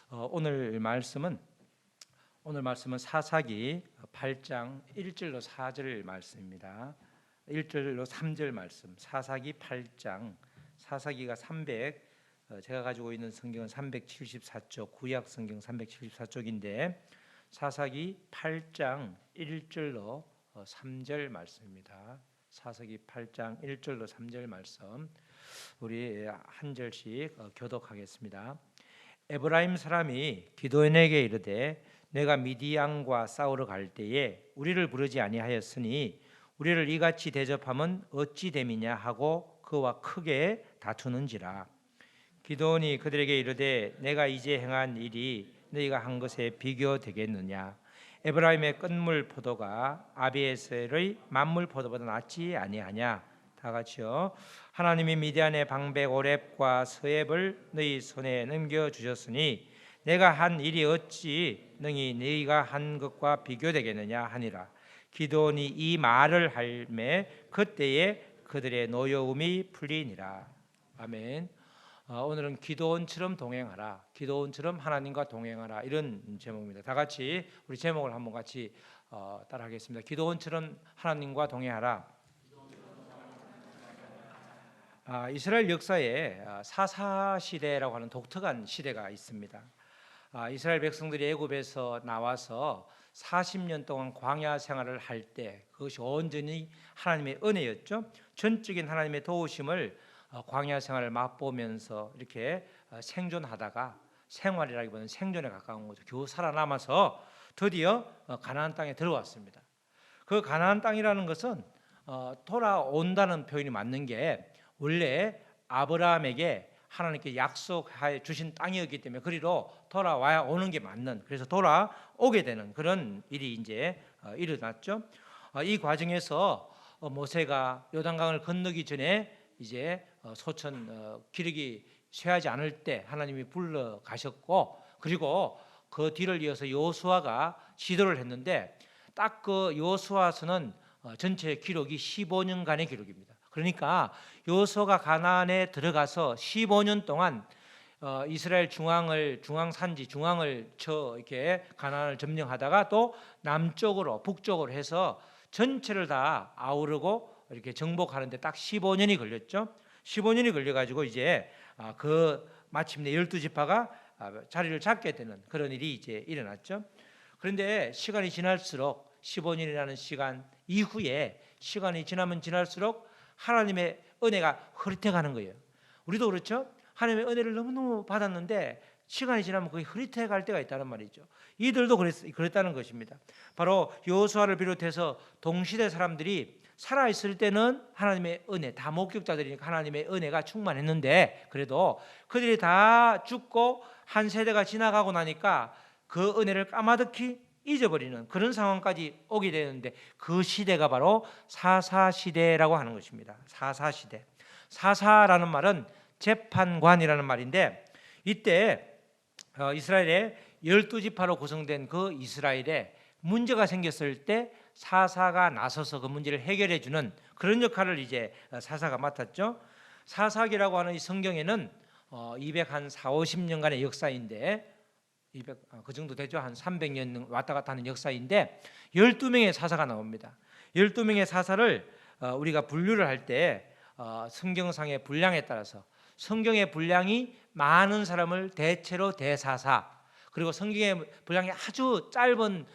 오늘 말씀은 사사기 8장 1절로 4절 말씀입니다. 1절로 3절 말씀. 사사기 8장. 사사기가 제가 가지고 있는 성경은 374쪽, 구약 성경 374쪽인데 사사기 8장 1절로 3절 말씀입니다. 사사기 8장 1절로 3절 말씀 우리 한 절씩 교독하겠습니다. 에브라임 사람이 기드온에게 이르되 내가 미디안과 싸우러 갈 때에 우리를 부르지 아니하였으니 우리를 이같이 대접함은 어찌 됨이냐 하고 그와 크게 다투는지라. 기드온이 그들에게 이르되 내가 이제 행한 일이 너희가 한 것에 비교되겠느냐. 에브라임의 끝물 포도가 아비에셀의 만물 포도보다 낫지 아니하냐. 다 같이요. 하나님이 미디안의 방백 오렙과 스웹을 너희 손에 넘겨 주셨으니 내가 한 일이 어찌 능히 너희가 한 것과 비교되겠느냐 하니라. 기드온이 이 말을 할매 그때에 그들의 노여움이 풀리니라. 아멘. 오늘은 기드온처럼 동행하라, 기드온처럼 하나님과 동행하라, 이런 제목입니다. 다 같이 우리 제목을 한번 같이 따라하겠습니다. 기드온처럼 하나님과 동행하라. 이스라엘 역사에 사사 시대라고 하는 독특한 시대가 있습니다. 이스라엘 백성들이 애굽에서 나와서 40년 동안 광야 생활을 할 때 그것이 온전히 하나님의 은혜였죠. 전적인 하나님의 도우심을 광야 생활을 맛보면서 이렇게 생존하다가, 생활이라기보다는 생존에 가까운 거죠. 겨우 살아남아서 드디어 가나안 땅에 들어왔습니다. 그 가나안 땅이라는 것은 돌아온다는 표현이 맞는 게 원래 아브라함에게 하나님께 약속해 주신 땅이었기 때문에 그리로 돌아와야 오는 게 맞는, 그래서 돌아오게 되는 그런 일이 이제 일어났죠. 이 과정에서 모세가 요단강을 건너기 전에 이제 소천 기력이 쇠하지 않을 때 하나님이 불러 가셨고, 그리고 그 뒤를 이어서 여호수아가 지도를 했는데 딱 그 여호수아서는 전체 기록이 15년간의 기록입니다. 그러니까 여호수아가 가나안에 들어가서 15년 동안 이스라엘 중앙산지 중앙을 이렇게 가나안을 점령하다가 또 남쪽으로 북쪽으로 해서 전체를 다 아우르고 이렇게 정복하는데 딱 15년이 걸렸죠. 15년이 걸려가지고 이제 마침내 12지파가 자리를 잡게 되는 그런 일이 이제 일어났죠. 그런데 시간이 지날수록 15년이라는 시간 이후에 시간이 지나면 지날수록 하나님의 은혜가 흐릿해가는 거예요. 우리도 그렇죠. 하나님의 은혜를 너무너무 받았는데 시간이 지나면 그게 흐릿해갈 때가 있다는 말이죠. 이들도 그랬다는 것입니다. 바로 여호수아를 비롯해서 동시대 사람들이 살아있을 때는 하나님의 은혜, 다 목격자들이니까 하나님의 은혜가 충만했는데 그래도 그들이 다 죽고 한 세대가 지나가고 나니까 그 은혜를 까마득히 잊어버리는 그런 상황까지 오게 되는데 그 시대가 바로 사사시대라고 하는 것입니다. 사사시대. 사사라는 말은 재판관이라는 말인데 이때 이스라엘의 12지파로 구성된 그 이스라엘에 문제가 생겼을 때 사사가 나서서 그 문제를 해결해 주는 그런 역할을 이제 사사가 맡았죠. 사사기라고 하는 이 성경에는 240-50년간의 역사인데 그 정도 되죠. 한 300년 왔다 갔다 하는 역사인데 12명의 사사가 나옵니다. 12명의 사사를 우리가 분류를 할 때 성경상의 분량에 따라서 성경의 분량이 많은 사람을 대체로 대사사, 그리고 성경의 분량이 아주 짧은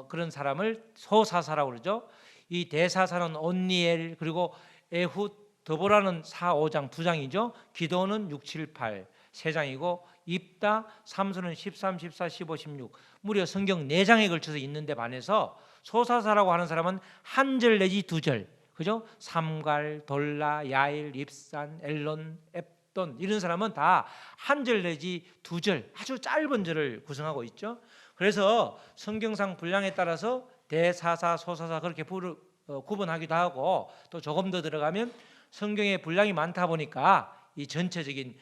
그런 사람을 소사사라고 그러죠. 이 대사사는 온니엘, 그리고 에훗, 드보라는 4, 5장 2장이죠. 기도는 6, 7, 8 3장이고 입다, 삼손은 13, 14, 15, 16 무려 성경 4장에 걸쳐서 있는데 반해서 소사사라고 하는 사람은 한 절 내지 2절, 그죠? 삼갈, 돌라, 야일, 입산, 엘론, 앱돈 이런 사람은 다 한 절 내지 2절 아주 짧은 절을 구성하고 있죠. 그래서 성경상 분량에 따라서 대사사, 소사사 그렇게 구분하기도 하고 또 조금 더 들어가면 성경의 분량이 많다 보니까 이 전체적인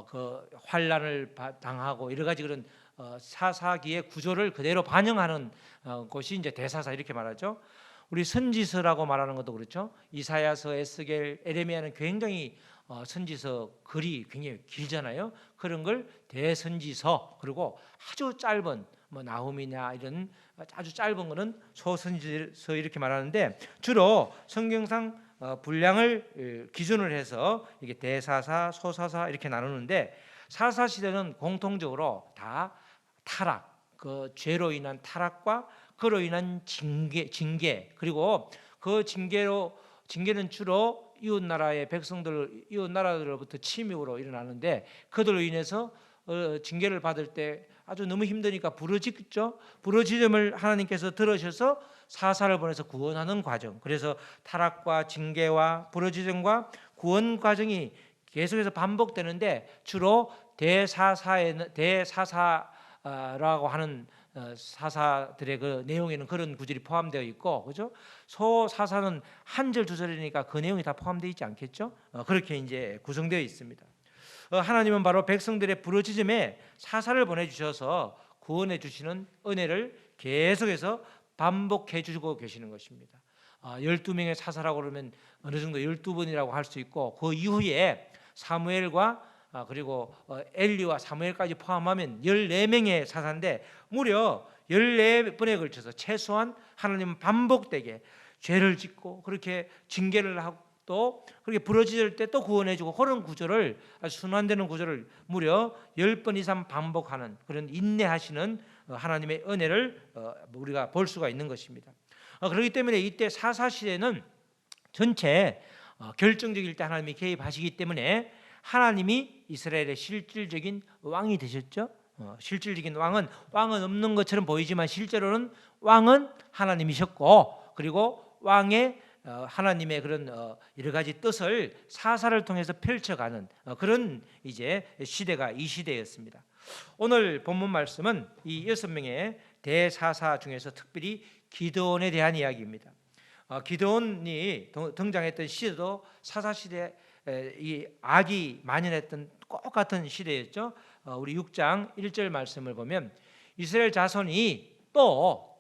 그 환란을 당하고 여러 가지 그런 사사기의 구조를 그대로 반영하는 것이 이제 대사사 이렇게 말하죠. 우리 선지서라고 말하는 것도 그렇죠. 이사야서, 에스겔, 에레미야는 굉장히 선지서 글이 굉장히 길잖아요. 그런 걸 대선지서, 그리고 아주 짧은 뭐 나훔이나 이런 아주 짧은 거는 소선지서 이렇게 말하는데, 주로 성경상 분량을 기준을 해서 이게 대사사, 소사사 이렇게 나누는데, 사사 시대는 공통적으로 다 타락, 그 죄로 인한 타락과 그로 인한 징계 그리고 그 징계는 주로 이웃 나라의 백성들, 이웃 나라들로부터 침입으로 일어나는데, 그들로 인해서 징계를 받을 때 아주 너무 힘드니까 부르짖죠. 부르짖음을 하나님께서 들으셔서 사사를 보내서 구원하는 과정. 그래서 타락과 징계와 부르짖음과 구원 과정이 계속해서 반복되는데, 주로 대사사라고 하는 사사들의 그 내용에는 그런 구절이 포함되어 있고, 그죠? 소사사는 한 절 두 절이니까 그 내용이 다 포함되어 있지 않겠죠? 그렇게 이제 구성되어 있습니다. 하나님은 바로 백성들의 부르짖음에 사사를 보내주셔서 구원해 주시는 은혜를 계속해서 반복해 주시고 계시는 것입니다. 12명의 사사라고 그러면 어느 정도 12번이라고 할 수 있고, 그 이후에 사무엘과 그리고 엘리와 사무엘까지 포함하면 14명의 사사인데, 무려 14번에 걸쳐서 최소한 하나님은 반복되게 죄를 짓고 그렇게 징계를 하고 또 그렇게 부러질 때 또 구원해주고, 그런 구조를, 순환되는 구조를 무려 10번 이상 반복하는 그런 인내하시는 하나님의 은혜를 우리가 볼 수가 있는 것입니다. 그렇기 때문에 이때 사사시대는 전체 결정적일 때 하나님이 개입하시기 때문에 하나님이 이스라엘의 실질적인 왕이 되셨죠. 실질적인 왕은 없는 것처럼 보이지만 실제로는 왕은 하나님이셨고, 그리고 왕의 하나님의 그런 여러 가지 뜻을 사사를 통해서 펼쳐가는 그런 이제 시대가 이 시대였습니다. 오늘 본문 말씀은 이 6명의 대사사 중에서 특별히 기드온에 대한 이야기입니다. 기드온이 등장했던 시대도 사사 시대, 이 악이 만연했던 똑같은 시대였죠. 우리 6장 1절 말씀을 보면, 이스라엘 자손이 또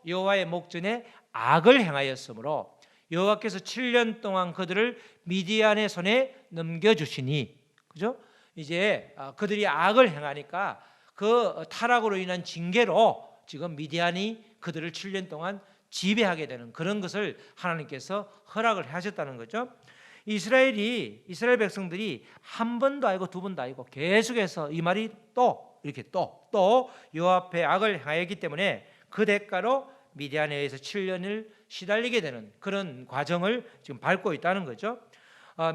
여호와의 목전에 악을 행하였으므로 여호와께서 7년 동안 그들을 미디안의 손에 넘겨주시니, 그죠? 이제 그들이 악을 행하니까 그 타락으로 인한 징계로 지금 미디안이 그들을 7년 동안 지배하게 되는 그런 것을 하나님께서 허락을 하셨다는 거죠. 이스라엘 백성들이 한 번도 아니고 두 번도 아니고 계속해서 이 말이 또 이렇게 또 여호와 앞에 악을 행하였기 때문에 그 대가로 미디안에 의해서 7년을 시달리게 되는 그런 과정을 지금 밟고 있다는 거죠.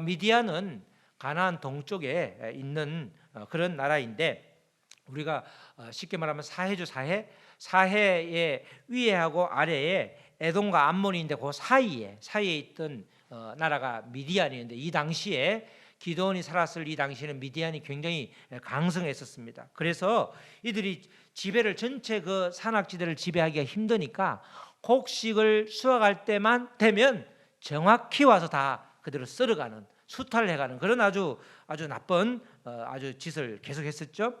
미디안은 가나안 동쪽에 있는 그런 나라인데, 우리가 쉽게 말하면 사해의 위에하고 아래에 에돔과 암몬인데, 그 사이에 있던 나라가 미디안이었는데, 이 당시에 기드온이 살았을 이 당시에는 미디안이 굉장히 강성했었습니다. 그래서 이들이 지배를, 전체 그 산악지대를 지배하기가 힘드니까 곡식을 수확할 때만 되면 정확히 와서 다 그대로 썰어가는, 수탈해가는 그런 아주 나쁜 아주 짓을 계속했었죠.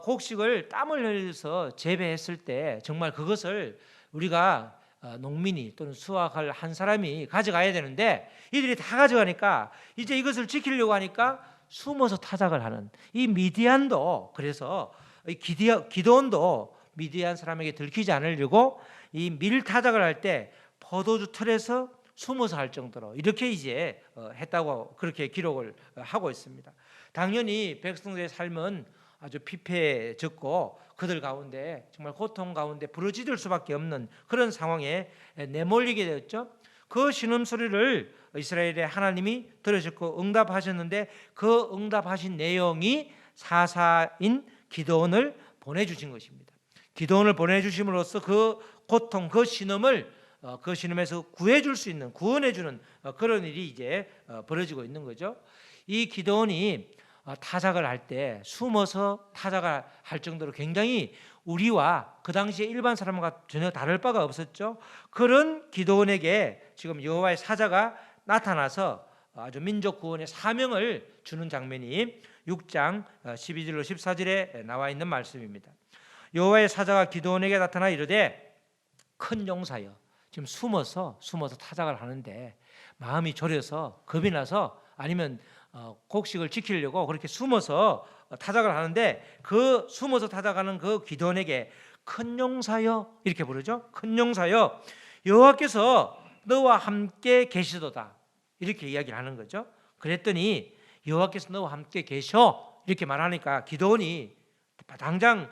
곡식을 땀을 흘려서 재배했을 때 정말 그것을 우리가 농민이 또는 수확할 한 사람이 가져가야 되는데, 이들이 다 가져가니까 이제 이것을 지키려고 하니까 숨어서 타작을 하는 이 미디안도, 그래서 기드온도 미디안 사람에게 들키지 않으려고 이 밀 타작을 할 때 포도주 틀에서 숨어서 할 정도로 이렇게 이제 했다고 그렇게 기록을 하고 있습니다. 당연히 백성들의 삶은 아주 피폐해졌고 그들 가운데 정말 고통 가운데 부르짖을 수밖에 없는 그런 상황에 내몰리게 되었죠. 그 신음소리를 이스라엘의 하나님이 들으셨고 응답하셨는데, 그 응답하신 내용이 사사인 기드온을 보내주신 것입니다. 기드온을 보내주심으로써 그 고통, 그 신음에서 구해줄 수 있는, 구원해주는 그런 일이 이제 벌어지고 있는 거죠. 이 기드온이 타작을 할 때 숨어서 타작을 할 정도로 굉장히 우리와 그 당시에 일반 사람과 전혀 다를 바가 없었죠. 그런 기드온에게 지금 여호와의 사자가 나타나서 아주 민족 구원의 사명을 주는 장면이 6장 12절로 14절에 나와 있는 말씀입니다. 여호와의 사자가 기드온에게 나타나 이르되 큰 용사여. 지금 숨어서 타작을 하는데 마음이 졸여서 겁이 나서 아니면 곡식을 지키려고 그렇게 숨어서 타작을 하는데 그 숨어서 타작하는 그 기드온에게 큰 용사여 이렇게 부르죠. 큰 용사여 여호와께서 너와 함께 계시도다 이렇게 이야기를 하는 거죠. 그랬더니 여호와께서 너와 함께 계셔 이렇게 말하니까 기드온이 당장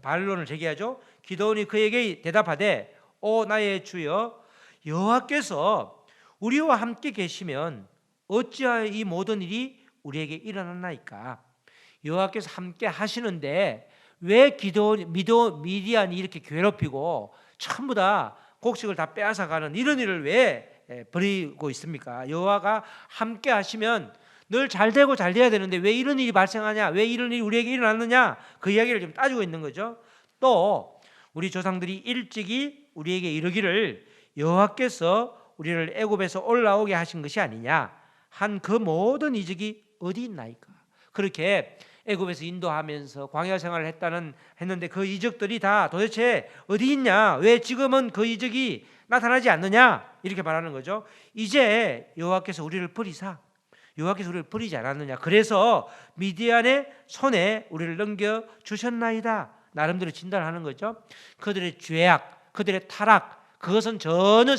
반론을 제기하죠. 기드온이 그에게 대답하되 오 나의 주여 여호와께서 우리와 함께 계시면 어찌하여 이 모든 일이 우리에게 일어났나이까. 여호와께서 함께 하시는데 왜 미디안이 이렇게 괴롭히고 전부 다 곡식을 다 빼앗아가는 이런 일을 왜 벌이고 있습니까? 여호와가 함께 하시면 늘 잘 되고 잘 돼야 되는데 왜 이런 일이 발생하냐? 왜 이런 일이 우리에게 일어났느냐? 그 이야기를 지금 따지고 있는 거죠. 또 우리 조상들이 일찍이 우리에게 이르기를 여호와께서 우리를 애굽에서 올라오게 하신 것이 아니냐 한 그 모든 이적이 어디 있나이까. 그렇게 애굽에서 인도하면서 광야 생활을 했는데 그 이적들이 다 도대체 어디 있냐? 왜 지금은 그 이적이 나타나지 않느냐? 이렇게 말하는 거죠. 이제 여호와께서 우리를 버리지 않았느냐? 그래서 미디안의 손에 우리를 넘겨 주셨나이다. 나름대로 진단하는 거죠. 그들의 죄악, 그들의 타락, 그것은 전혀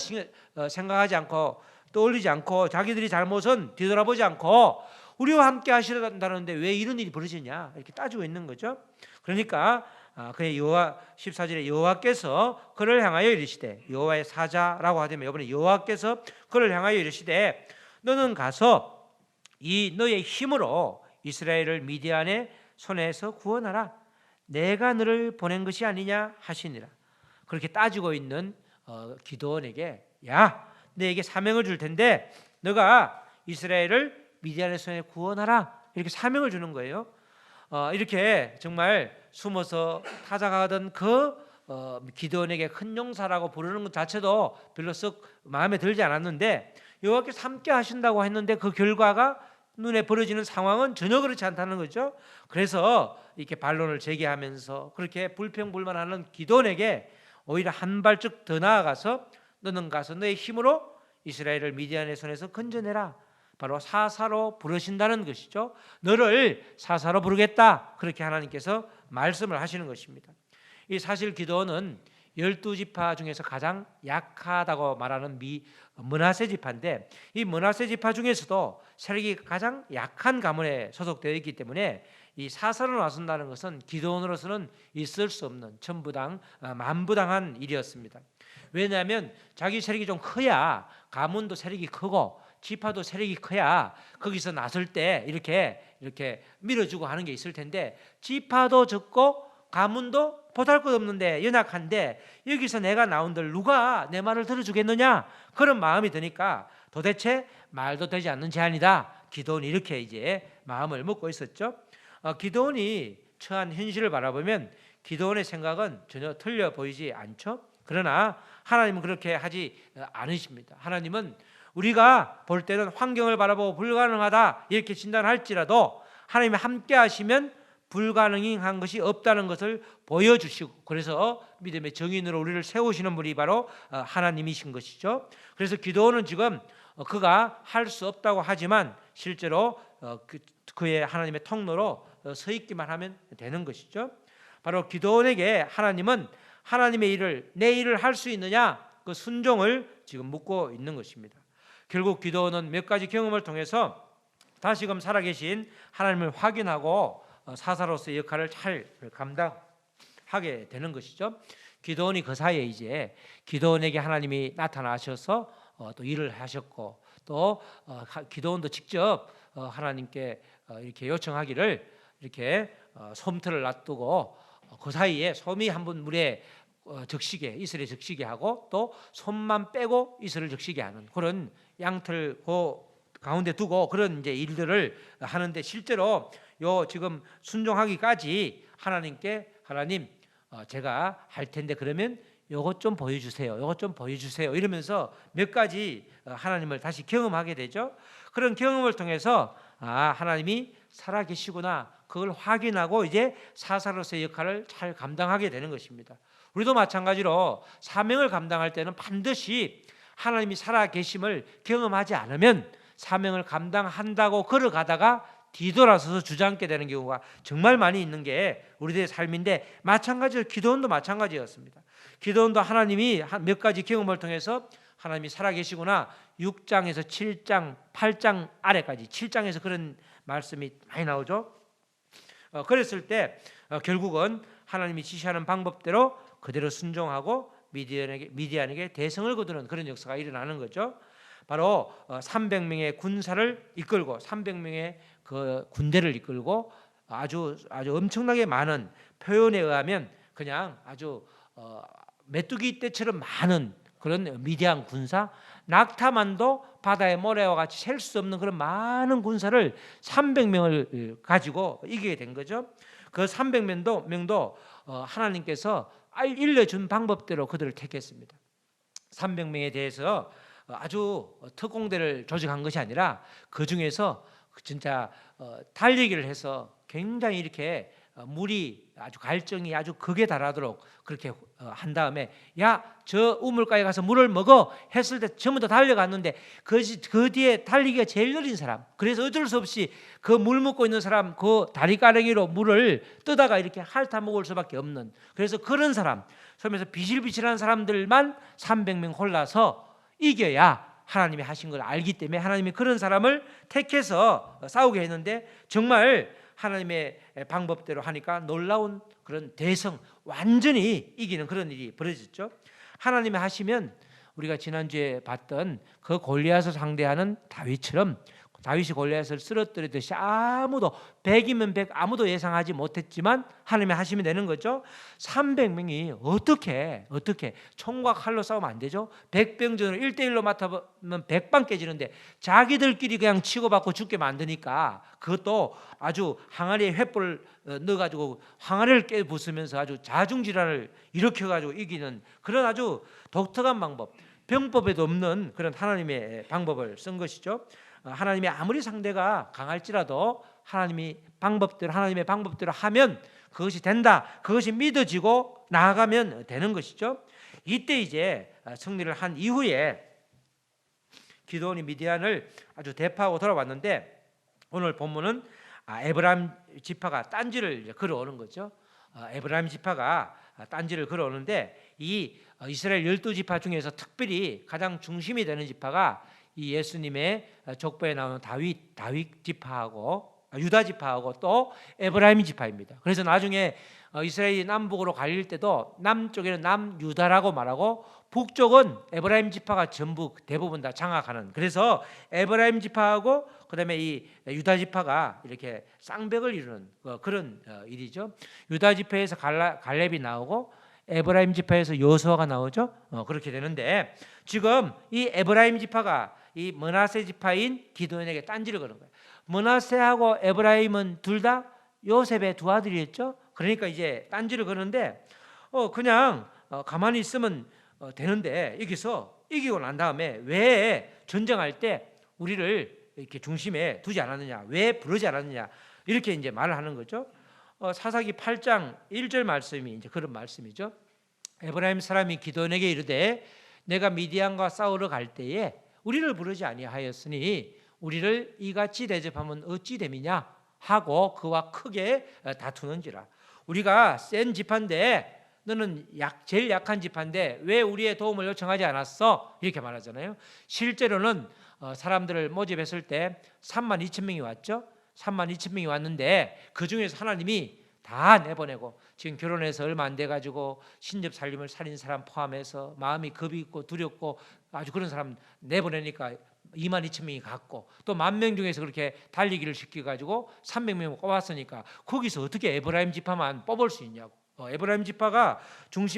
생각하지 않고 떠올리지 않고 자기들이 잘못은 뒤돌아보지 않고 우리와 함께 하시다는데 왜 이런 일이 벌어지냐 이렇게 따지고 있는 거죠. 그러니까 그의 여호와 14절에 여호와께서 그를 향하여 이르시되 여호와의 사자라고 하다면 이번에 여호와께서 그를 향하여 이르시되 너는 가서 이 너의 힘으로 이스라엘을 미디안의 손에서 구원하라. 내가 너를 보낸 것이 아니냐 하시니라. 그렇게 따지고 있는 기드온에게 야 너에게 사명을 줄 텐데 너가 이스라엘을 미디안의 손에 구원하라 이렇게 사명을 주는 거예요. 이렇게 정말 숨어서 타작하던 그 기드온에게 큰 용사라고 부르는 것 자체도 별로 썩 마음에 들지 않았는데 여호와께서 함께 하신다고 했는데 그 결과가 눈에 벌어지는 상황은 전혀 그렇지 않다는 거죠. 그래서 이렇게 반론을 제기하면서 그렇게 불평불만하는 기드온에게 오히려 한 발짝 더 나아가서 너는 가서 너의 힘으로 이스라엘을 미디안의 손에서 건져내라. 바로 사사로 부르신다는 것이죠. 너를 사사로 부르겠다. 그렇게 하나님께서 말씀을 하시는 것입니다. 이 사실 기드온은 12지파 중에서 가장 약하다고 말하는 므낫세 지파인데 이 므낫세 지파 중에서도 세력이 가장 약한 가문에 소속되어 있기 때문에 이 사사로 나선다는 것은 기드온으로서는 있을 수 없는 만부당한 일이었습니다. 왜냐하면 자기 세력이 좀 커야 가문도 세력이 크고 지파도 세력이 커야 거기서 나설 때 이렇게 밀어주고 하는 게 있을 텐데 지파도 적고 가문도 보잘것없는데 연약한데 여기서 내가 나온들 누가 내 말을 들어주겠느냐 그런 마음이 드니까 도대체 말도 되지 않는 제안이다. 기드온이 이렇게 이제 마음을 먹고 있었죠. 기드온이 처한 현실을 바라보면 기드온의 생각은 전혀 틀려 보이지 않죠. 그러나 하나님은 그렇게 하지 않으십니다. 하나님은 우리가 볼 때는 환경을 바라보고 불가능하다 이렇게 진단할지라도 하나님이 함께 하시면 불가능한 것이 없다는 것을 보여주시고 그래서 믿음의 정인으로 우리를 세우시는 분이 바로 하나님이신 것이죠. 그래서 기드온은 지금 그가 할 수 없다고 하지만 실제로 그의 하나님의 통로로 서 있기만 하면 되는 것이죠. 바로 기드온에게 하나님은 하나님의 일을 내 일을 할 수 있느냐 그 순종을 지금 묻고 있는 것입니다. 결국 기드온은 몇 가지 경험을 통해서 다시금 살아계신 하나님을 확인하고 사사로서의 역할을 잘 감당하게 되는 것이죠. 기드온이 그 사이에 이제 기드온에게 하나님이 나타나셔서 또 일을 하셨고 또 기드온도 직접 하나님께 이렇게 요청하기를 이렇게 솜틀을 놔두고 그 사이에 솜이 한 번 물에 적시게 이슬에 적시게 하고 또 솜만 빼고 이슬을 적시게 하는 그런 양틀 가운데 두고 그런 이제 일들을 하는데 실제로 요 지금 순종하기까지 하나님께 하나님 제가 할 텐데 그러면 요것 좀 보여주세요. 요것 좀 보여주세요. 이러면서 몇 가지 하나님을 다시 경험하게 되죠. 그런 경험을 통해서 하나님이 살아계시구나 그걸 확인하고 이제 사사로서의 역할을 잘 감당하게 되는 것입니다. 우리도 마찬가지로 사명을 감당할 때는 반드시 하나님이 살아 계심을 경험하지 않으면 사명을 감당한다고 걸어가다가 뒤돌아서서 주저앉게 되는 경우가 정말 많이 있는 게 우리들의 삶인데, 마찬가지로 기도원도 마찬가지였습니다. 기도원도 하나님이 몇 가지 경험을 통해서 하나님이 살아계시구나, 6장에서 7장, 8장 아래까지 7장에서 그런 말씀이 많이 나오죠. 그랬을 때 결국은 하나님이 지시하는 방법대로 그대로 순종하고 미디안에게 대성을 거두는 그런 역사가 일어나는 거죠. 바로 300명의 군사를 이끌고 300명의 그 군대를 이끌고 아주 엄청나게 많은, 표현에 의하면 그냥 아주 메뚜기 떼처럼 많은 그런 미디안 군사, 낙타만도 바다의 모래와 같이 셀 수 없는 그런 많은 군사를 300명을 가지고 이기게 된 거죠. 그 300명도 하나님께서 일러준 방법대로 그들을 택했습니다. 300명에 대해서 아주 특공대를 조직한 것이 아니라 그 중에서 진짜 달리기를 해서 굉장히 이렇게 물이 아주 갈증이 아주 극에 달하도록 그렇게 한 다음에, 야, 저 우물가에 가서 물을 먹어 했을 때 전부 다 달려갔는데 그 뒤에 달리기가 제일 느린 사람, 그래서 어쩔 수 없이 그 물 먹고 있는 사람 그 다리가랭이로 물을 뜨다가 이렇게 핥아 먹을 수밖에 없는, 그래서 그런 사람, 섬에서 비실비실한 사람들만 300명 골라서 이겨야 하나님이 하신 걸 알기 때문에 하나님이 그런 사람을 택해서 싸우게 했는데, 정말 하나님의 방법대로 하니까 놀라운 그런 대성, 완전히 이기는 그런 일이 벌어졌죠. 하나님이 하시면 우리가 지난주에 봤던 그 골리앗을 상대하는 다윗처럼, 다윗이 골리앗을 쓰러뜨리듯이 아무도 100이면 100 아무도 예상하지 못했지만 하나님이 하시면 되는 거죠. 300명이 어떻게 총과 칼로 싸우면 안 되죠. 100병전을 1대1로 맡아보면 100방 깨지는데 자기들끼리 그냥 치고받고 죽게 만드니까, 그것도 아주 항아리에 횃불 넣어가지고 항아리를 깨부수면서 아주 자중질환을 일으켜가지고 이기는 그런 아주 독특한 방법, 병법에도 없는 그런 하나님의 방법을 쓴 것이죠. 하나님이 아무리 상대가 강할지라도 하나님의 방법대로 하면 그것이 된다, 그것이 믿어지고 나아가면 되는 것이죠. 이때 이제 승리를 한 이후에 기드온이 미디안을 아주 대파하고 돌아왔는데, 오늘 본문은 에브라임 지파가 딴지를 걸어오는 거죠. 에브라임 지파가 딴지를 걸어오는데, 이 이스라엘 12지파 중에서 특별히 가장 중심이 되는 지파가 이 예수님의 족보에 나오는 다윗 지파하고 유다 지파하고 또 에브라임 지파입니다. 그래서 나중에 이스라엘이 남북으로 갈릴 때도 남쪽에는 남유다라고 말하고 북쪽은 에브라임 지파가 전부 대부분 다 장악하는, 그래서 에브라임 지파하고 그다음에 이 유다 지파가 이렇게 쌍벽을 이루는 그런 일이죠. 유다 지파에서 갈렙이 나오고 에브라임 지파에서 여호수아가 나오죠. 그렇게 되는데, 지금 이 에브라임 지파가 이 므낫세 지파인 기드온에게 딴지를 거는 거예요. 므낫세하고 에브라임은 둘 다 요셉의 두 아들이었죠. 그러니까 이제 딴지를 거는데, 그냥 가만히 있으면 되는데 여기서 이기고 난 다음에 왜 전쟁할 때 우리를 이렇게 중심에 두지 않았느냐, 왜 부르지 않았느냐, 이렇게 이제 말을 하는 거죠. 사사기 8장 1절 말씀이 이제 그런 말씀이죠. 에브라임 사람이 기드온에게 이르되 내가 미디안과 싸우러 갈 때에 우리를 부르지 아니하였으니 우리를 이같이 대접하면 어찌 됨이냐 하고 그와 크게 다투는지라. 우리가 센 지파인데 너는 제일 약한 지파인데 왜 우리의 도움을 요청하지 않았어? 이렇게 말하잖아요. 실제로는 사람들을 모집했을 때 3만 2천 명이 왔죠. 3만 2천 명이 왔는데 그 중에서 하나님이 다 내보내고, 지금 결혼해서 얼마 안 돼가지고 신접 살림을 살린 사람 포함해서 마음이 겁이 있고 두렵고 아주 그런 사람 내보내니까 2만 2천 명이 갔고, 또 10,000명 중에서 그렇게 달리기를 시켜가지고 300명을 뽑았으니까 거기서 어떻게 에브라임 지파만 뽑을 수 있냐고. 에브라임 지파가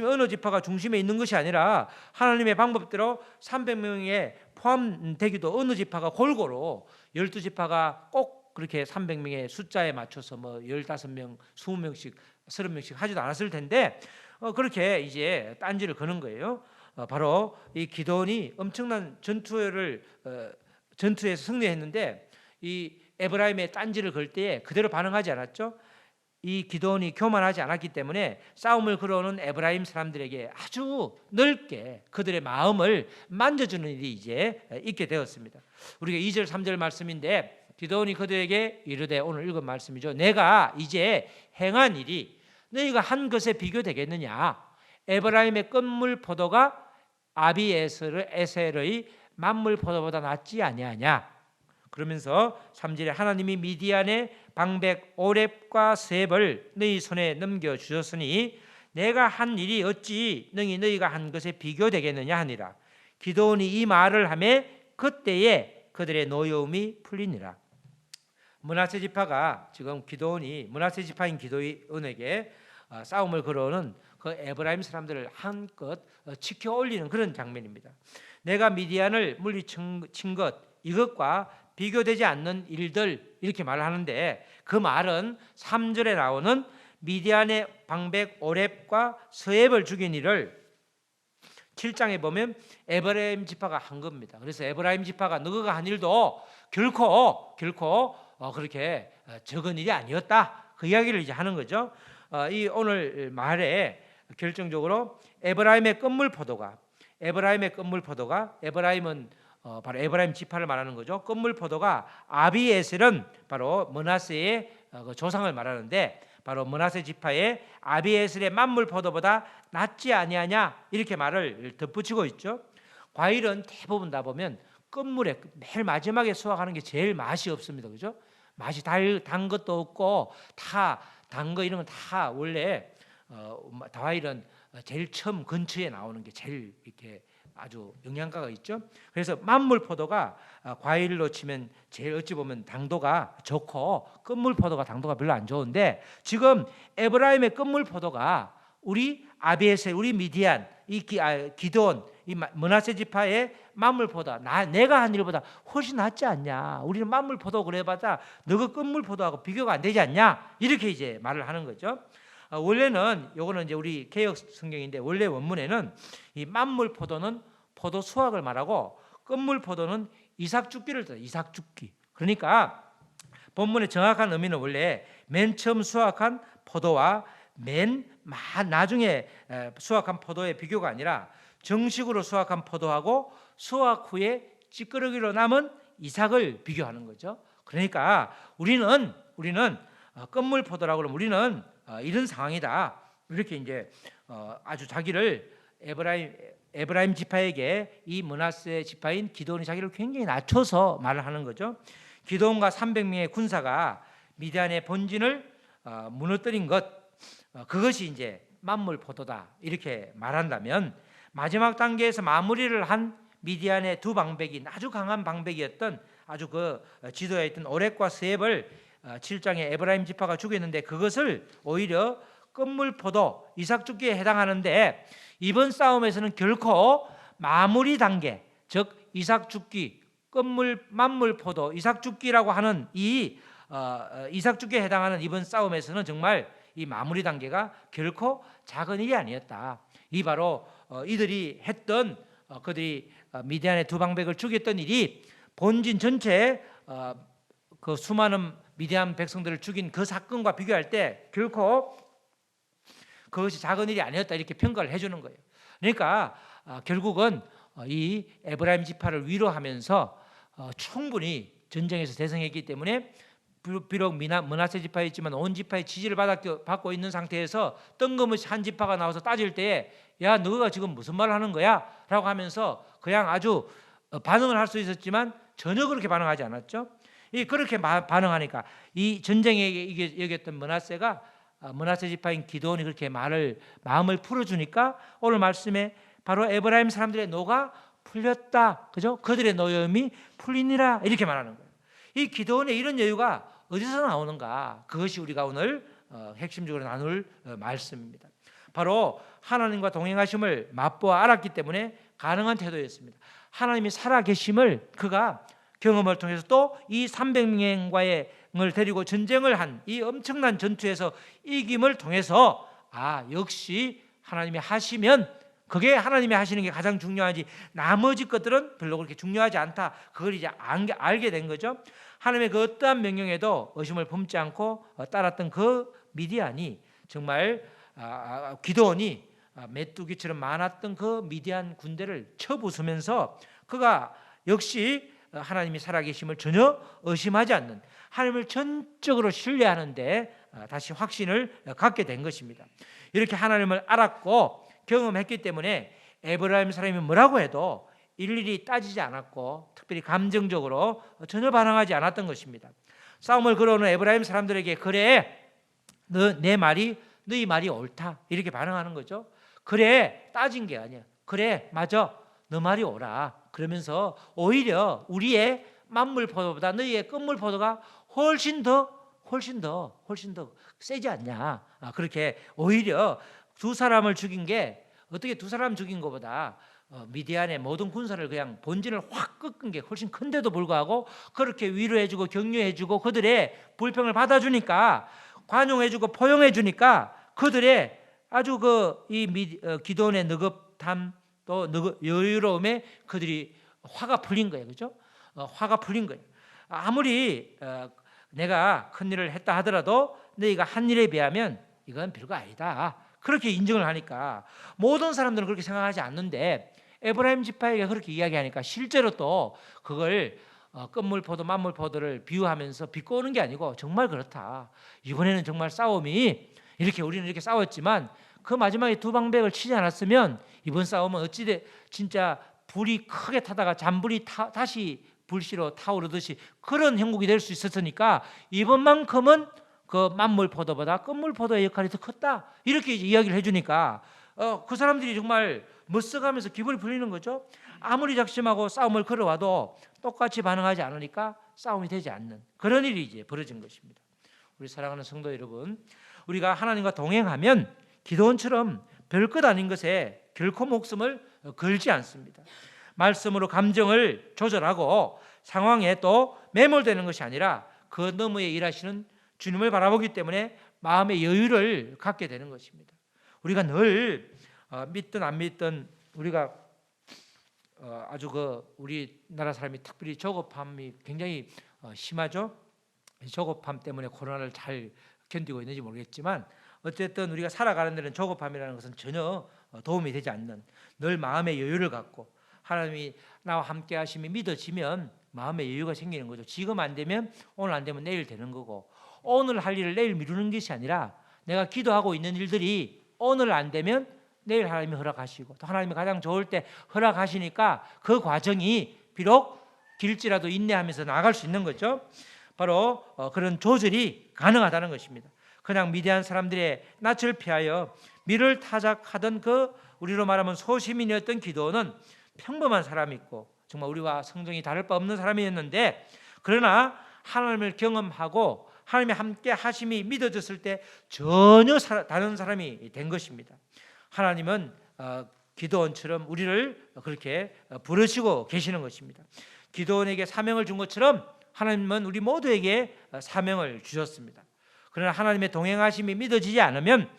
어느 지파가 중심에 있는 것이 아니라 하나님의 방법대로 300명에 포함되기도 어느 지파가 골고루 12지파가 꼭 그렇게 300명의 숫자에 맞춰서 뭐 15명, 20명씩, 30명씩 하지도 않았을 텐데 그렇게 이제 딴지를 거는 거예요. 바로 이 기드온이 엄청난 전투에서 승리했는데 이 에브라임의 딴지를 걸 때에 그대로 반응하지 않았죠. 이 기드온이 교만하지 않았기 때문에 싸움을 걸어오는 에브라임 사람들에게 아주 넓게 그들의 마음을 만져주는 일이 이제 있게 되었습니다. 우리가 2절 3절 말씀인데 기드온이 그들에게 이르되, 오늘 읽은 말씀이죠. 내가 이제 행한 일이 너희가 한 것에 비교되겠느냐? 에브라임의 끝물 포도가 아비에셀의 만물 포도보다 낫지 아니하냐? 그러면서 3절에 하나님이 미디안의 방백 오렙과 셉을 너희 손에 넘겨 주셨으니 내가 한 일이 어찌 너희가 한 것에 비교되겠느냐 하니라. 기드온이 이 말을 하매 그때에 그들의 노여움이 풀리니라. 므낫세 지파가 지금 기드온이 므낫세 지파인 기드온에게 싸움을 걸어오는 그 에브라임 사람들을 한껏 지켜 올리는 그런 장면입니다. 내가 미디안을 물리친 것, 이것과 비교되지 않는 일들, 이렇게 말을 하는데 그 말은 3절에 나오는 미디안의 방백 오렙과 스앱을 죽인 일을 7장에 보면 에브라임 지파가 한 겁니다. 그래서 에브라임 지파가 너가 한 일도 결코 그렇게 적은 일이 아니었다, 그 이야기를 이제 하는 거죠. 이 오늘 말에 결정적으로 에브라임의 끝물 포도가 에브라임은 바로 에브라임 지파를 말하는 거죠. 끝물 포도가 아비에셀은 바로 므낫세의 조상을 말하는데 바로 므낫세 지파의 아비에셀의 만물 포도보다 낫지 아니하냐, 이렇게 말을 덧붙이고 있죠. 과일은 대부분 다 보면 끝물에 맨 마지막에 수확하는 게 제일 맛이 없습니다. 그죠? 맛이 단 것도 없고 다 단 거 이런 건 다 원래 과일은 제일 처음 근처에 나오는 게 제일 이렇게 아주 영양가가 있죠. 그래서 만물 포도가 과일로 치면 제일 어찌 보면 당도가 좋고 끝물 포도가 당도가 별로 안 좋은데 지금 에브라임의 끝물 포도가 우리 아비에셀, 우리 미디안, 이 기드온, 이 므낫세 지파의 만물 포도, 내가 한 일보다 훨씬 낫지 않냐? 우리는 만물 포도 그래봤자 너가 끝물 포도하고 비교가 안 되지 않냐? 이렇게 이제 말을 하는 거죠. 원래는 요거는 이제 우리 개역 성경인데 원래 원문에는 이 만물 포도는 포도 수확을 말하고 끝물 포도는 이삭 죽기를 뜻해요. 이삭 죽기. 그러니까 본문의 정확한 의미는 원래 맨 처음 수확한 포도와 맨 나중에 수확한 포도의 비교가 아니라 정식으로 수확한 포도하고 수확 후에 찌끄러기로 남은 이삭을 비교하는 거죠. 그러니까 우리는 끝물 포도라고 그러면 우리는 이런 상황이다. 이렇게 이제 아주 자기를 에브라임 지파에게 이 므낫세 지파인 기드온이 자기를 굉장히 낮춰서 말을 하는 거죠. 기드온과 300명의 군사가 미디안의 본진을 무너뜨린 것, 그것이 이제 만물 포도다, 이렇게 말한다면 마지막 단계에서 마무리를 한 미디안의 두 방백이 아주 강한 방백이었던 아주 그 지도에 있던 오렙과 스앱을 7장에 에브라임 지파가 죽였는데 그것을 오히려 끝물 포도 이삭 죽기에 해당하는데 이번 싸움에서는 결코 마무리 단계, 즉 이삭 죽기, 끝물 만물 포도 이삭 죽기라고 하는 이 이삭 죽기에 해당하는 이번 싸움에서는 정말 이 마무리 단계가 결코 작은 일이 아니었다. 이 바로 이들이 했던 그들이 미디안의 두 방백을 죽였던 일이 본진 전체에 그 수많은 미디안 백성들을 죽인 그 사건과 비교할 때 결코 그것이 작은 일이 아니었다, 이렇게 평가를 해주는 거예요. 그러니까 결국은 이 에브라임 지파를 위로하면서 충분히 전쟁에서 대성했기 때문에 비록 므낫세 지파였지만 온 지파의 지지를 받고 있는 상태에서 뜬금없이 한 지파가 나와서 따질 때에 야 너가 지금 무슨 말을 하는 거야? 라고 하면서 그냥 아주 반응을 할 수 있었지만 전혀 그렇게 반응하지 않았죠. 그렇게 반응하니까 이 전쟁에 이겼던 므낫세 지파인 기드온이 그렇게 마음을 풀어주니까 오늘 말씀에 바로 에브라임 사람들의 노가 풀렸다, 그죠? 그들의 노여움이 풀리니라, 이렇게 말하는 거예요. 이 기드온의 이런 여유가 어디서 나오는가? 그것이 우리가 오늘 핵심적으로 나눌 말씀입니다. 바로 하나님과 동행하심을 맛보아 알았기 때문에 가능한 태도였습니다. 하나님이 살아계심을 그가 경험을 통해서 또 이 300명과의 데리고 전쟁을 한 이 엄청난 전투에서 이김을 통해서 역시 하나님이 하시면 그게 하나님이 하시는 게 가장 중요하지 나머지 것들은 별로 그렇게 중요하지 않다, 그걸 이제 알게 된 거죠. 하나님의 그 어떠한 명령에도 의심을 품지 않고 따랐던 그 미디안이 정말 기드온이 메뚜기처럼 많았던 그 미디안 군대를 쳐부수면서 그가 역시 하나님이 살아계심을 전혀 의심하지 않는, 하나님을 전적으로 신뢰하는데 다시 확신을 갖게 된 것입니다. 이렇게 하나님을 알았고 경험했기 때문에 에브라임 사람이 뭐라고 해도 일일이 따지지 않았고 특별히 감정적으로 전혀 반응하지 않았던 것입니다. 싸움을 걸어오는 에브라임 사람들에게 그래, 내 말이 너희 말이 옳다 이렇게 반응하는 거죠. 그래, 따진 게 아니야. 그래, 맞아, 너 말이 옳아. 그러면서 오히려 우리의 만물 포도보다 너희의 끝물 포도가 훨씬 더 세지 않냐. 그렇게 오히려 두 사람을 죽인 게, 어떻게 두 사람 죽인 것보다 미디안의 모든 군사를 그냥 본진을 확 꺾은 게 훨씬 큰데도 불구하고 그렇게 위로해주고 격려해주고 그들의 불평을 받아주니까, 관용해주고 포용해주니까 그들의 아주 기도원의 느긋함 또 여유로움에 그들이 화가 풀린 거예요. 그죠? 화가 풀린 거예요. 아무리 내가 큰 일을 했다 하더라도 너희가 한 일에 비하면 이건 별거 아니다, 그렇게 인정을 하니까 모든 사람들은 그렇게 생각하지 않는데 에브라임 지파에게 그렇게 이야기하니까 실제로 또 그걸 끝물포도 만물포도를 비유하면서 비꼬는 게 아니고 정말 그렇다, 이번에는 정말 싸움이 이렇게 우리는 이렇게 싸웠지만 그 마지막에 두 방백을 치지 않았으면 이번 싸움은 어찌돼 진짜 불이 크게 타다가 잔불이 다시 불씨로 타오르듯이 그런 형국이 될 수 있었으니까 이번만큼은 그 만물포도보다 끝물포도의 역할이 더 컸다, 이렇게 이야기를 해주니까 그 사람들이 정말 멋쩍하면서 기분이 풀리는 거죠. 아무리 작심하고 싸움을 걸어와도 똑같이 반응하지 않으니까 싸움이 되지 않는 그런 일이 이제 벌어진 것입니다. 우리 사랑하는 성도 여러분, 우리가 하나님과 동행하면 기드온처럼 별것 아닌 것에 결코 목숨을 걸지 않습니다. 말씀으로 감정을 조절하고 상황에 또 매몰되는 것이 아니라 그 너머에 일하시는 주님을 바라보기 때문에 마음의 여유를 갖게 되는 것입니다. 우리가 늘 믿든 안 믿든 우리가 아주 우리나라 사람이 특별히 조급함이 굉장히 심하죠. 조급함 때문에 코로나를 잘 견디고 있는지 모르겠지만 어쨌든 우리가 살아가는 데는 조급함이라는 것은 전혀 도움이 되지 않는, 늘 마음의 여유를 갖고 하나님이 나와 함께 하심이 믿어지면 마음의 여유가 생기는 거죠. 지금 안 되면 오늘 안 되면 내일 되는 거고, 오늘 할 일을 내일 미루는 것이 아니라 내가 기도하고 있는 일들이 오늘 안 되면 내일 하나님이 허락하시고 또 하나님이 가장 좋을 때 허락하시니까 그 과정이 비록 길지라도 인내하면서 나아갈 수 있는 거죠. 바로 그런 조절이 가능하다는 것입니다. 그냥 미디안 사람들의 낯을 피하여 미를 타작하던 우리로 말하면 소시민이었던 기드온은 평범한 사람이고 정말 우리와 성정이 다를 바 없는 사람이었는데, 그러나 하나님을 경험하고 하나님이 함께 하심이 믿어졌을 때 전혀 다른 사람이 된 것입니다. 하나님은 기드온처럼 우리를 그렇게 부르시고 계시는 것입니다. 기드온에게 사명을 준 것처럼 하나님은 우리 모두에게 사명을 주셨습니다. 그러나 하나님의 동행하심이 믿어지지 않으면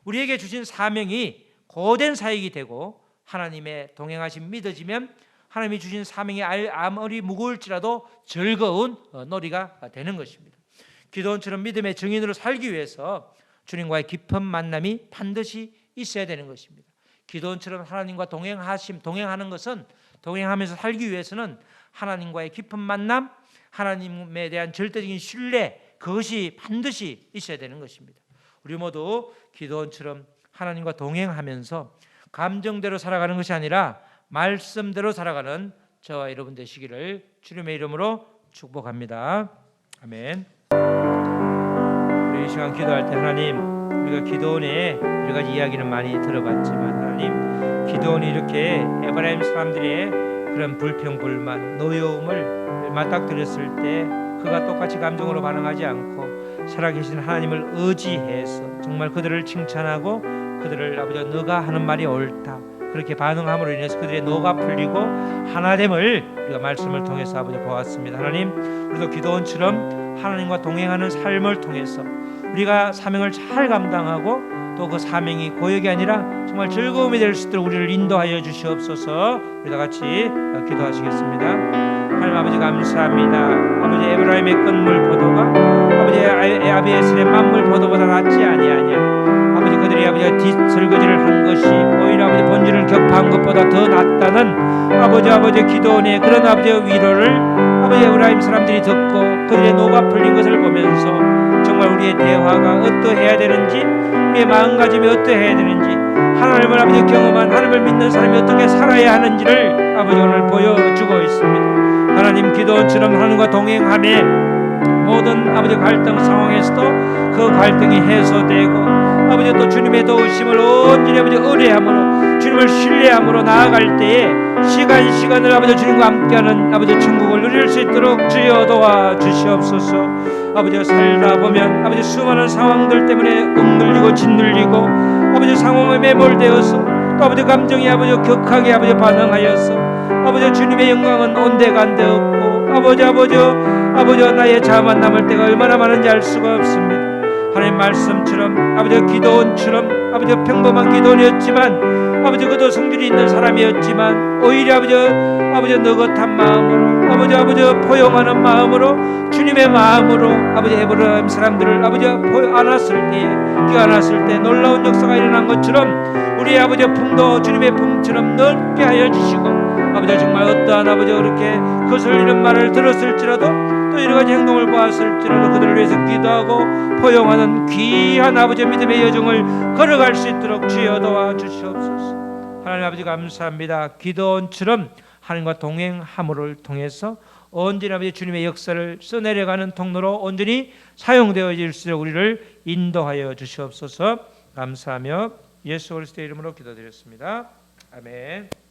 우리에게 주신 사명이 고된 사역이 되고, 하나님의 동행하심이 믿어지면 하나님이 주신 사명이 아무리 무거울지라도 즐거운 놀이가 되는 것입니다. 기드온처럼 믿음의 증인으로 살기 위해서 주님과의 깊은 만남이 반드시 있어야 되는 것입니다. 기드온처럼 하나님과 동행하는 것은, 동행하면서 살기 위해서는 하나님과의 깊은 만남, 하나님에 대한 절대적인 신뢰, 그것이 반드시 있어야 되는 것입니다. 우리 모두 기드온처럼 하나님과 동행하면서 감정대로 살아가는 것이 아니라 말씀대로 살아가는 저와 여러분 되시기를 주님의 이름으로 축복합니다. 아멘. 우리 이 시간 기도할 때 하나님, 우리가 기드온의 여러 가지 이야기는 많이 들어봤지만 하나님, 기드온이 이렇게 에브라임 사람들의 그런 불평, 불만, 노여움을 맞닥뜨렸을 때 그가 똑같이 감정으로 반응하지 않고 살아계신 하나님을 의지해서 정말 그들을 칭찬하고 그들을 아버지 너가 하는 말이 옳다 그렇게 반응함으로 인해서 그들의 노가 풀리고 하나됨을 우리가 말씀을 통해서 아버지 보았습니다. 하나님, 우리도 기드온처럼 하나님과 동행하는 삶을 통해서 우리가 사명을 잘 감당하고 또 그 사명이 고역이 아니라 정말 즐거움이 될 수 있도록 우리를 인도하여 주시옵소서. 우리 다 같이 기도하시겠습니다. 하나님 하나님 아버지 감사합니다. 아버지 에브라임의 끈물 포도가 아버지 아비에셀의 만물 포도보다 낫지 아니하냐. 아버지 그들이 아버지 뒷설거지를 한 것이 오히려 아버지 본질을 격파한 것보다 더 낫다는 아버지 기도원의 그런 아버지 위로를 아버지 에브라임 사람들이 듣고 그들의 노가 풀린 것을 보면서 정말 우리의 대화가 어떠해야 되는지, 우리의 마음가짐이 어떠해야 되는지, 하나님을 아버지 경험한 하나님을 믿는 사람이 어떻게 살아야 하는지를 아버지 오늘 보여주고 있습니다. 하나님 기도원처럼 하나님과 동행함에 모든 아버지 갈등 상황에서도 그 갈등이 해소되고 아버지 또 주님의 도우심을 온전히 아버지 의뢰함으로 주님을 신뢰함으로 나아갈 때에 시간을 아버지 주님과 함께하는 아버지 천국을 누릴 수 있도록 주여 도와 주시옵소서. 아버지 살다 보면 아버지 수많은 상황들 때문에 억눌리고 짓눌리고 아버지 상황에 매몰되어서 또 아버지 감정이 아버지 격하게 아버지 반응하여서 아버지 주님의 영광은 온데간데 없고 아버지 나의 자만 남을 때가 얼마나 많은지 알 수가 없습니다. 하나님 말씀처럼 아버지 기도원처럼 아버지 평범한 기도원이었지만 아버지 그도 성질이 있는 사람이었지만 오히려 아버지 느긋한 마음으로 아버지 포용하는 마음으로 주님의 마음으로 아버지 에브라임 사람들을 아버지 안았을 때에 껴안았을 때 놀라운 역사가 일어난 것처럼 우리 아버지 품도 주님의 품처럼 넓게 하여 주시고 아버지 정말 어떠한 아버지 그렇게 거슬리는 말을 들었을지라도 또 여러가지 행동을 보았을지라도 그들을 위해서 기도하고 포용하는 귀한 아버지 믿음의 여정을 걸어갈 수 있도록 주여 도와 주시옵소서. 하나님 아버지 감사합니다. 기도원처럼 하나님과 동행함을 통해서 온전히 아버지 주님의 역사를 써내려가는 통로로 온전히 사용되어질 수 있도록 우리를 인도하여 주시옵소서. 감사하며 예수 그리스도의 이름으로 기도드렸습니다. 아멘.